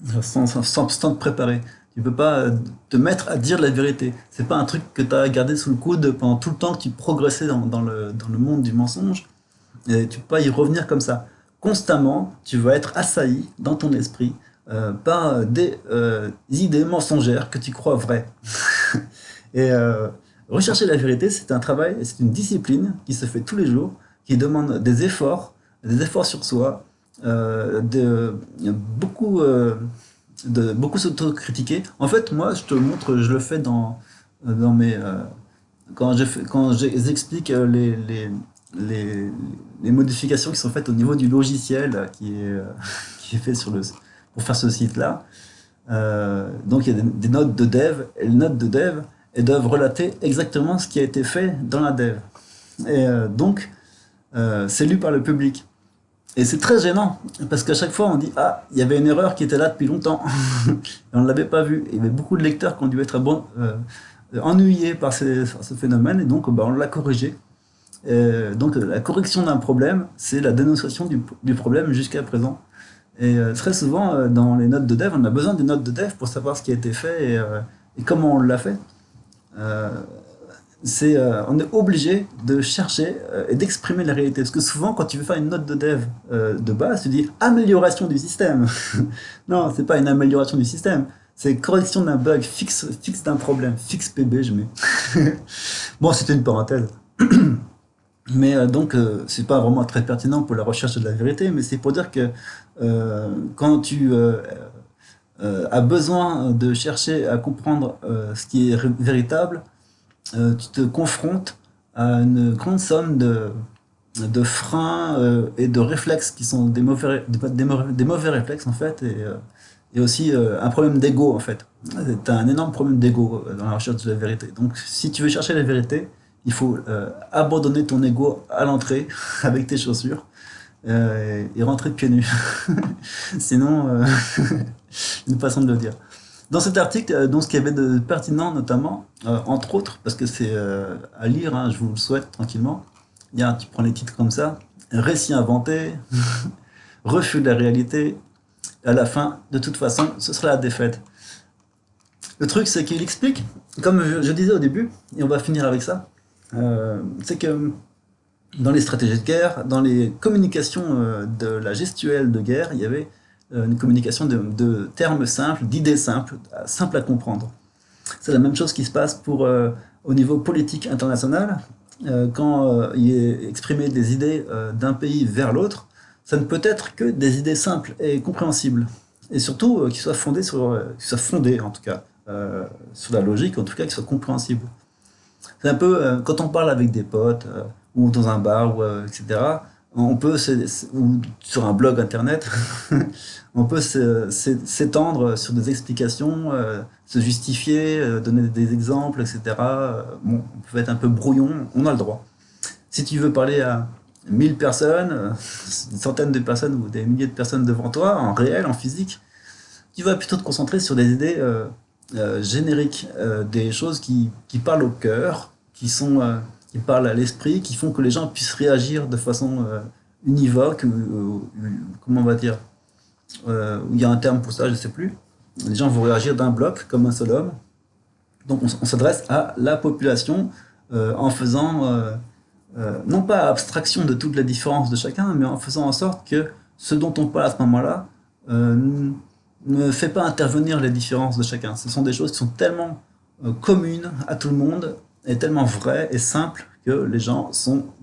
te préparer. Tu peux pas te mettre à dire la vérité. C'est pas un truc que tu as gardé sous le coude pendant tout le temps que tu progressais dans le monde du mensonge. Et tu peux pas y revenir comme ça. Constamment, tu vas être assailli dans ton esprit par des idées mensongères que tu crois vraies. Et rechercher la vérité, c'est un travail, c'est une discipline qui se fait tous les jours, qui demande des efforts sur soi, de beaucoup, beaucoup s'autocritiquer. En fait, moi, je te montre, je le fais dans mes, quand j'explique les, les modifications qui sont faites au niveau du logiciel qui est fait pour faire ce site-là. Donc il y a des notes de dev, et les notes de dev, elles doivent relater exactement ce qui a été fait dans la dev. Et donc, c'est lu par le public. Et c'est très gênant, parce qu'à chaque fois on dit «Ah, il y avait une erreur qui était là depuis longtemps, et on ne l'avait pas vue». Et il y avait beaucoup de lecteurs qui ont dû être ennuyés par ce phénomène, et donc bah, on l'a corrigé. Donc la correction d'un problème, c'est la dénonciation du problème jusqu'à présent. Et très souvent, dans les notes de dev, on a besoin des notes de dev pour savoir ce qui a été fait et comment on l'a fait. Euh, on est obligé de chercher et d'exprimer la réalité. Parce que souvent, quand tu veux faire une note de dev de base, tu dis amélioration du système. Non, c'est pas une amélioration du système. C'est correction d'un bug, fixe d'un problème, fixe PB, je mets. Bon, c'était une parenthèse. Mais donc, c'est pas vraiment très pertinent pour la recherche de la vérité, mais c'est pour dire que quand tu as besoin de chercher à comprendre ce qui est véritable, tu te confrontes à une grande somme de freins et de réflexes qui sont des mauvais réflexes en fait, et aussi un problème d'ego en fait. Tu as un énorme problème d'ego dans la recherche de la vérité. Donc si tu veux chercher la vérité, il faut abandonner ton ego à l'entrée avec tes chaussures et rentrer pieds nus. Sinon, une façon de le dire. Dans cet article, donc, ce qu'il y avait de pertinent notamment, entre autres, parce que c'est à lire, hein, je vous le souhaite tranquillement, tu prends les titres comme ça, récit inventé, refus de la réalité, à la fin, de toute façon, ce sera la défaite. Le truc, c'est qu'il explique, comme je disais au début, et on va finir avec ça, c'est que dans les stratégies de guerre, dans les communications de la gestuelle de guerre, il y avait une communication de termes simples, d'idées simples, simples à comprendre. C'est la même chose qui se passe au niveau politique international. Quand il est exprimé des idées d'un pays vers l'autre, ça ne peut être que des idées simples et compréhensibles. Et surtout, qui soient fondées, en tout cas, sur la logique, en tout cas, qui soient compréhensibles. C'est un peu quand on parle avec des potes ou dans un bar, etc. On peut, ou sur un blog internet, on peut s'étendre sur des explications, se justifier, donner des exemples, etc. Bon, on peut être un peu brouillon, on a le droit. Si tu veux parler à 1000 personnes, une centaine de personnes ou des milliers de personnes devant toi, en réel, en physique, tu vas plutôt te concentrer sur des idées génériques, des choses qui parlent au cœur, qui parlent à l'esprit, qui font que les gens puissent réagir de façon univoque, comment on va dire, où il y a un terme pour ça, je ne sais plus. Les gens vont réagir d'un bloc, comme un seul homme. Donc on s'adresse à la population en faisant, non pas abstraction de toutes les différences de chacun, mais en faisant en sorte que ce dont on parle à ce moment-là ne fait pas intervenir les différences de chacun. Ce sont des choses qui sont tellement communes à tout le monde et tellement vraies et simples que les gens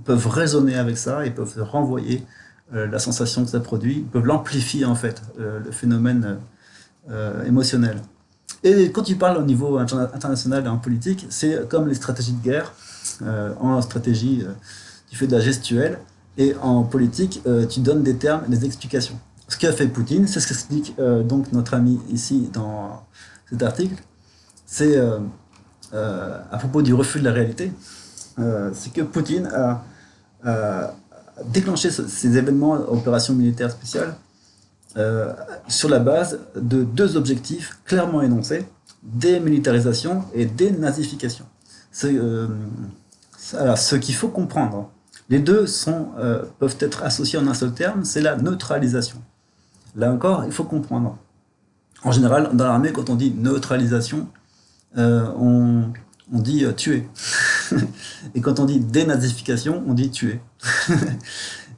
peuvent raisonner avec ça et peuvent renvoyer la sensation que ça produit, ils peuvent l'amplifier en fait, le phénomène émotionnel. Et quand tu parles au niveau international et en politique, c'est comme les stratégies de guerre. En stratégie, tu fais de la gestuelle, et en politique, tu donnes des termes et des explications. Ce qu'a fait Poutine, c'est ce qu'explique donc notre ami ici dans cet article, c'est à propos du refus de la réalité, c'est que Poutine a déclenché ces événements, opérations militaires spéciales, euh, sur la base de deux objectifs clairement énoncés, démilitarisation et dénazification. Alors, ce qu'il faut comprendre, les deux peuvent être associés en un seul terme, c'est la neutralisation. Là encore, il faut comprendre. En général, dans l'armée, quand on dit neutralisation, on dit tuer. Et quand on dit dénazification, on dit tuer.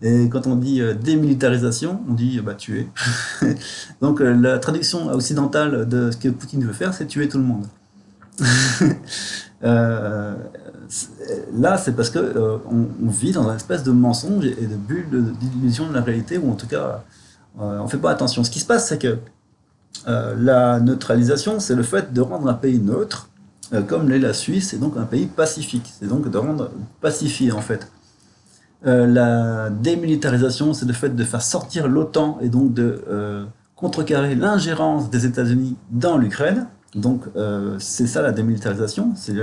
Et quand on dit démilitarisation, on dit tuer. Donc la traduction occidentale de ce que Poutine veut faire, c'est tuer tout le monde. Euh, Là, c'est parce que on vit dans une espèce de mensonge et de bulle d'illusion de la réalité, ou en tout cas, on fait pas attention. Ce qui se passe, c'est que la neutralisation, c'est le fait de rendre un pays neutre, comme l'est la Suisse, et donc un pays pacifique. C'est donc de rendre pacifié, en fait. La démilitarisation, c'est le fait de faire sortir l'OTAN et donc de contrecarrer l'ingérence des États-Unis dans l'Ukraine. Donc c'est ça la démilitarisation, c'est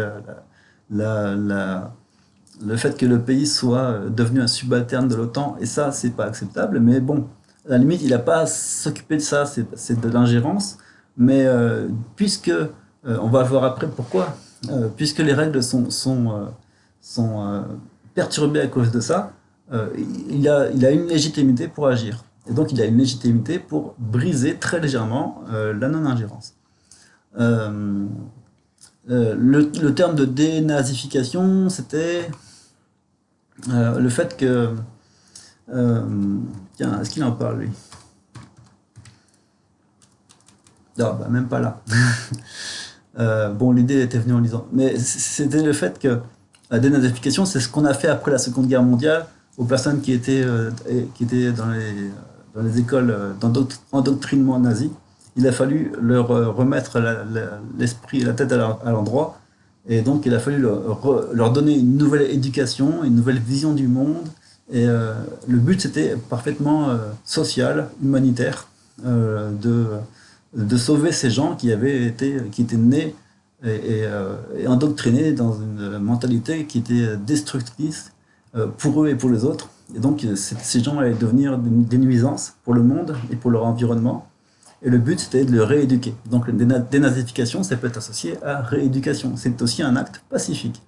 le fait que le pays soit devenu un subalterne de l'OTAN, et ça, c'est pas acceptable. Mais bon, à la limite, il n'a pas à s'occuper de ça, c'est de l'ingérence. Mais puisque, on va voir après pourquoi, puisque les règles sont perturbées à cause de ça, il a une légitimité pour agir. Et donc, il a une légitimité pour briser très légèrement la non-ingérence. Euh, le terme de dénazification, c'était le fait que... tiens, est-ce qu'il en parle, lui? Non, même pas là. Bon, l'idée était venue en lisant. Mais c'était le fait que la dénazification, c'est ce qu'on a fait après la Seconde Guerre mondiale aux personnes qui étaient dans les écoles d'endoctrinement nazi. Il a fallu leur remettre l'esprit et la tête à l'endroit. Et donc, il a fallu leur donner une nouvelle éducation, une nouvelle vision du monde. Et le but, c'était parfaitement social, humanitaire, de sauver ces gens qui étaient nés et endoctrinés dans une mentalité qui était destructrice pour eux et pour les autres. Et donc, ces gens allaient devenir des nuisances pour le monde et pour leur environnement. Et le but, c'était de le rééduquer. Donc, la dénazification, ça peut être associé à rééducation. C'est aussi un acte pacifique.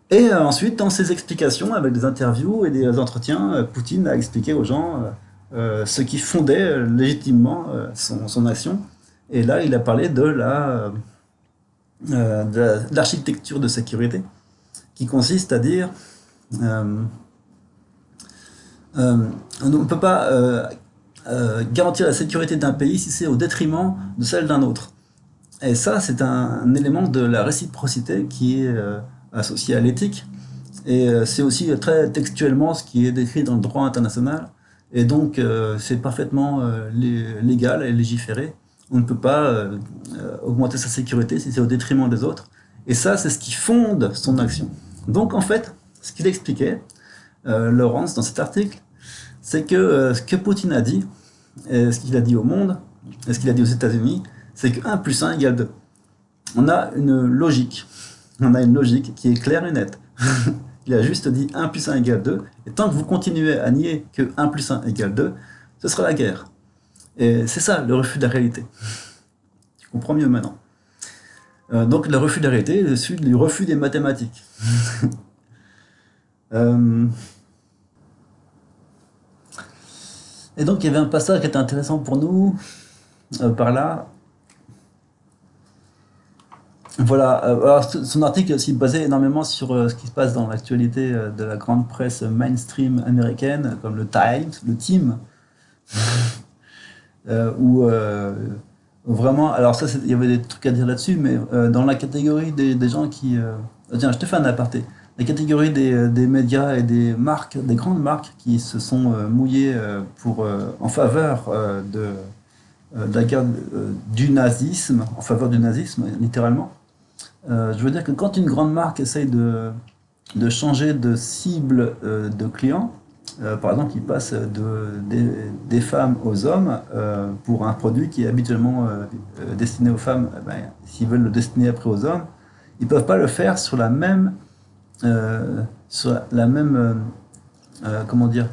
Et ensuite, dans ses explications, avec des interviews et des entretiens, Poutine a expliqué aux gens ce qui fondait légitimement son action. Et là, il a parlé de l'architecture de sécurité, qui consiste à dire on ne peut pas garantir la sécurité d'un pays si c'est au détriment de celle d'un autre. Et ça, c'est un élément de la réciprocité qui est associé à l'éthique. Et c'est aussi très textuellement ce qui est décrit dans le droit international. Et donc, c'est parfaitement légal et légiféré. On ne peut pas augmenter sa sécurité si c'est au détriment des autres. Et ça, c'est ce qui fonde son action. Donc, en fait, ce qu'il expliquait, Laurence, dans cet article, c'est que ce que Poutine a dit, et ce qu'il a dit au monde, et ce qu'il a dit aux États-Unis, c'est que 1 plus 1 égale 2. On a une logique. On a une logique qui est claire et nette. Il a juste dit 1 plus 1 égale 2. Et tant que vous continuez à nier que 1 plus 1 égale 2, ce sera la guerre. Et c'est ça, le refus de la réalité. Tu comprends mieux maintenant. Donc le refus de la réalité est celui du refus des mathématiques. Et donc il y avait un passage qui était intéressant pour nous, par là. Voilà, alors son article s'est basé énormément sur ce qui se passe dans l'actualité de la grande presse mainstream américaine, comme le Times, le Team, où vraiment, alors ça, il y avait des trucs à dire là-dessus, mais dans la catégorie des gens qui... tiens, je te fais un aparté. La catégorie des médias et des marques, des grandes marques qui se sont mouillées en faveur de la guerre du nazisme, en faveur du nazisme, littéralement. Je veux dire que quand une grande marque essaye de changer de cible de clients, par exemple, ils passent des femmes aux hommes pour un produit qui est habituellement destiné aux femmes, s'ils veulent le destiner après aux hommes, ils ne peuvent pas le faire sur la même comment dire,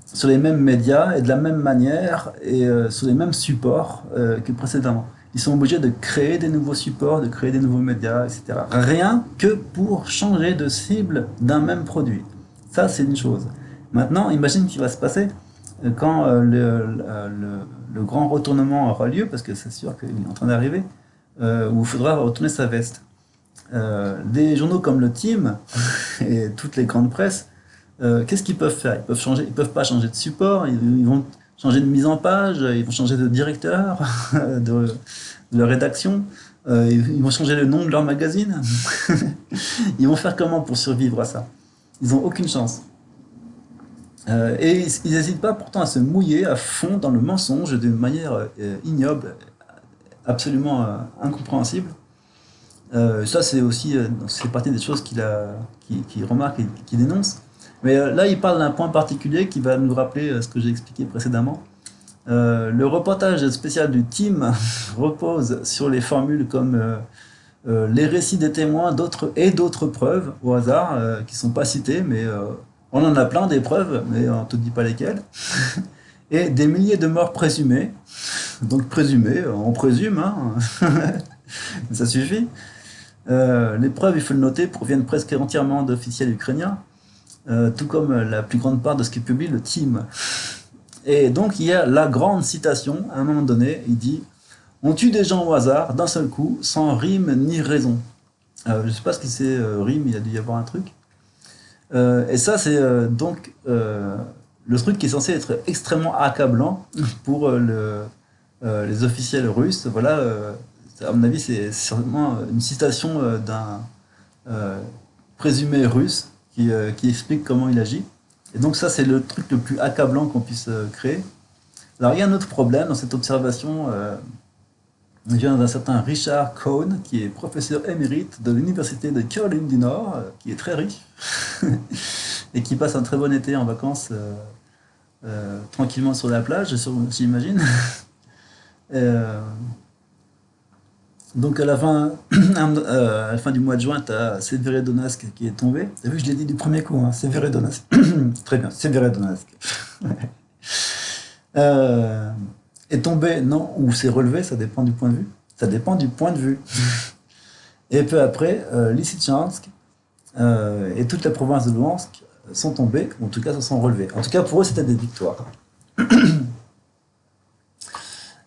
sur les mêmes médias et de la même manière et sur les mêmes supports que précédemment. Ils sont obligés de créer des nouveaux supports, de créer des nouveaux médias, etc. Rien que pour changer de cible d'un même produit. Ça, c'est une chose. Maintenant, imagine ce qui va se passer quand le grand retournement aura lieu, parce que c'est sûr qu'il est en train d'arriver, où il faudra retourner sa veste. Des journaux comme le Team et toutes les grandes presses, qu'est-ce qu'ils peuvent faire? Ils peuvent pas changer de support, ils vont changer de mise en page, ils vont changer de directeur, de rédaction, ils vont changer le nom de leur magazine. Ils vont faire comment pour survivre à ça? Ils n'ont aucune chance. Et ils n'hésitent pas pourtant à se mouiller à fond dans le mensonge d'une manière ignoble, absolument incompréhensible. Ça, c'est aussi c'est partie des choses qu'il remarque et qu'il dénonce. Mais là, il parle d'un point particulier qui va nous rappeler ce que j'ai expliqué précédemment. Le reportage spécial du Team repose sur les formules comme les récits des témoins et d'autres preuves au hasard qui ne sont pas citées, mais on en a plein des preuves, mais on ne te dit pas lesquelles. Et des milliers de morts présumées. Donc présumées, on présume, hein. Ça suffit. Les preuves, il faut le noter, proviennent presque entièrement d'officiels ukrainiens, tout comme la plus grande part de ce qui publie le Team. Et donc il y a la grande citation, à un moment donné, il dit « On tue des gens au hasard, d'un seul coup, sans rime ni raison ». Je ne sais pas ce qui c'est rime, il a dû y avoir un truc. Et ça, c'est donc le truc qui est censé être extrêmement accablant pour les officiels russes. Voilà, à mon avis, c'est sûrement une citation d'un présumé russe qui explique comment il agit. Et donc ça, c'est le truc le plus accablant qu'on puisse créer. Alors il y a un autre problème dans cette observation. Il vient d'un certain Richard Cohn, qui est professeur émérite de l'université de Caroline du Nord, qui est très riche, et qui passe un très bon été en vacances tranquillement sur la plage, j'imagine. Donc à la fin, à la fin du mois de juin, tu as Severodonetsk qui est tombé. T'as vu, je l'ai dit du premier coup, hein, Severodonetsk. Très bien, Severodonetsk. euh, est tombé, non, ou s'est relevé, ça dépend du point de vue. Ça dépend du point de vue. Et peu après, Lysychansk et toute la province de Luhansk sont tombés, ou en tout cas se sont relevés. En tout cas, pour eux, c'était des victoires.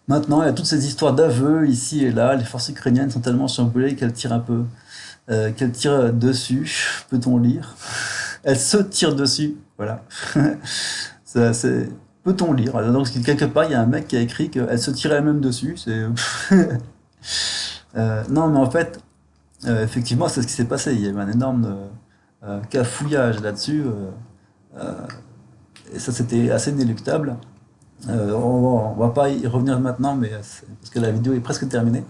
Maintenant, il y a toutes ces histoires d'aveux ici et là. Les forces ukrainiennes sont tellement chamboulées qu'elles tirent un peu, qu'elles tirent dessus, peut-on lire. Elles se tirent dessus, voilà. C'est peut-on lire. Donc quelque part, il y a un mec qui a écrit qu'elle se tirait elle-même dessus. Non, mais en fait, effectivement, c'est ce qui s'est passé. Il y avait un énorme cafouillage là-dessus. Euh, et ça, c'était assez inéluctable. On va pas y revenir maintenant, mais parce que la vidéo est presque terminée.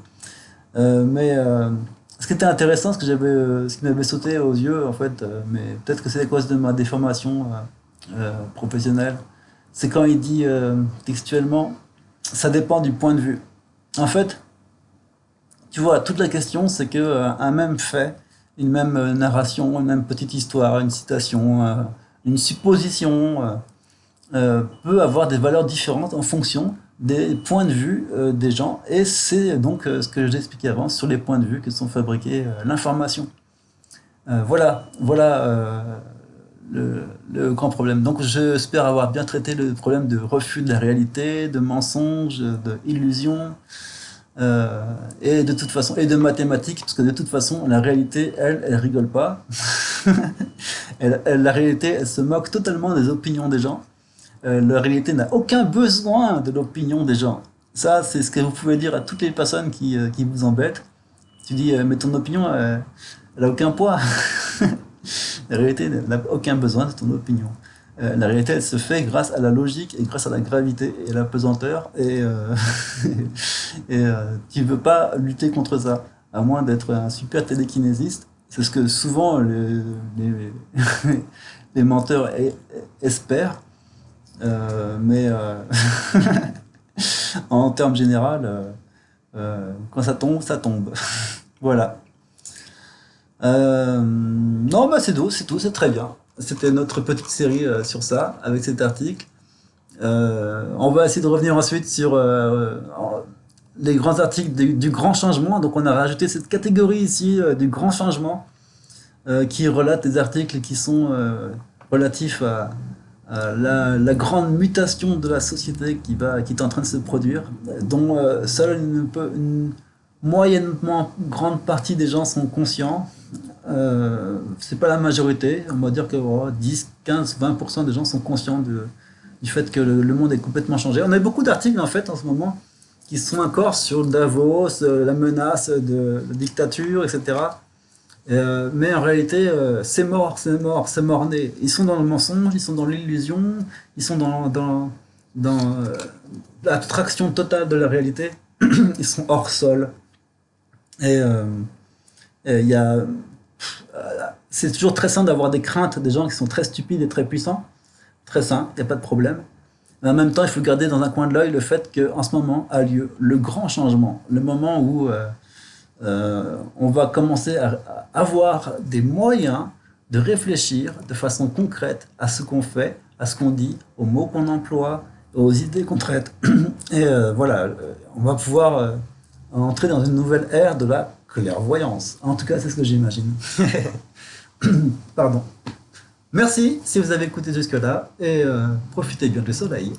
Mais ce qui était intéressant, ce qui m'avait sauté aux yeux, en fait, mais peut-être que c'est à cause de ma déformation professionnelle, c'est quand il dit textuellement, ça dépend du point de vue. En fait, tu vois, toute la question, c'est que un même fait, une même narration, une même petite histoire, une citation, une supposition, peut avoir des valeurs différentes en fonction des points de vue des gens. Et c'est donc ce que j'ai expliqué avant sur les points de vue que sont fabriqués l'information. Voilà le grand problème. Donc j'espère avoir bien traité le problème de refus de la réalité, de mensonge, de illusion, et de toute façon, et de mathématiques, parce que de toute façon, la réalité, elle rigole pas. La réalité, elle se moque totalement des opinions des gens. La réalité n'a aucun besoin de l'opinion des gens. Ça, c'est ce que vous pouvez dire à toutes les personnes qui vous embêtent. Tu dis, mais ton opinion, elle a aucun poids. La réalité n'a aucun besoin de ton opinion. La réalité, elle se fait grâce à la logique et grâce à la gravité et la pesanteur. Et, tu ne veux pas lutter contre ça, à moins d'être un super télékinésiste. C'est ce que souvent les, les menteurs espèrent. Mais en termes général, quand ça tombe, ça tombe. Voilà. Non, bah c'est tout, c'est très bien. c'était notre petite série sur ça, avec cet article. On va essayer de revenir ensuite sur les grands articles du grand changement. Donc on a rajouté cette catégorie ici du grand changement qui relate des articles qui sont relatifs à la grande mutation de la société qui est en train de se produire, dont seule une moyennement grande partie des gens sont conscients. C'est pas la majorité, on va dire que 10, 15, 20% des gens sont conscients du fait que le monde est complètement changé. On a beaucoup d'articles en fait en ce moment qui sont encore sur Davos, la menace de dictature, etc. Mais en réalité, c'est mort, c'est mort, c'est mort-né. Ils sont dans le mensonge, ils sont dans l'illusion, ils sont dans l'abstraction totale de la réalité. Ils sont hors sol. Et il y a, c'est toujours très sain d'avoir des craintes des gens qui sont très stupides et très puissants. Très sain, il n'y a pas de problème. Mais en même temps, il faut garder dans un coin de l'œil le fait qu'en ce moment a lieu le grand changement. Le moment où on va commencer à avoir des moyens de réfléchir de façon concrète à ce qu'on fait, à ce qu'on dit, aux mots qu'on emploie, aux idées qu'on traite. Et voilà, on va pouvoir entrer dans une nouvelle ère de la clairvoyance. En tout cas, c'est ce que j'imagine. Pardon. Merci si vous avez écouté jusque-là et profitez bien du soleil.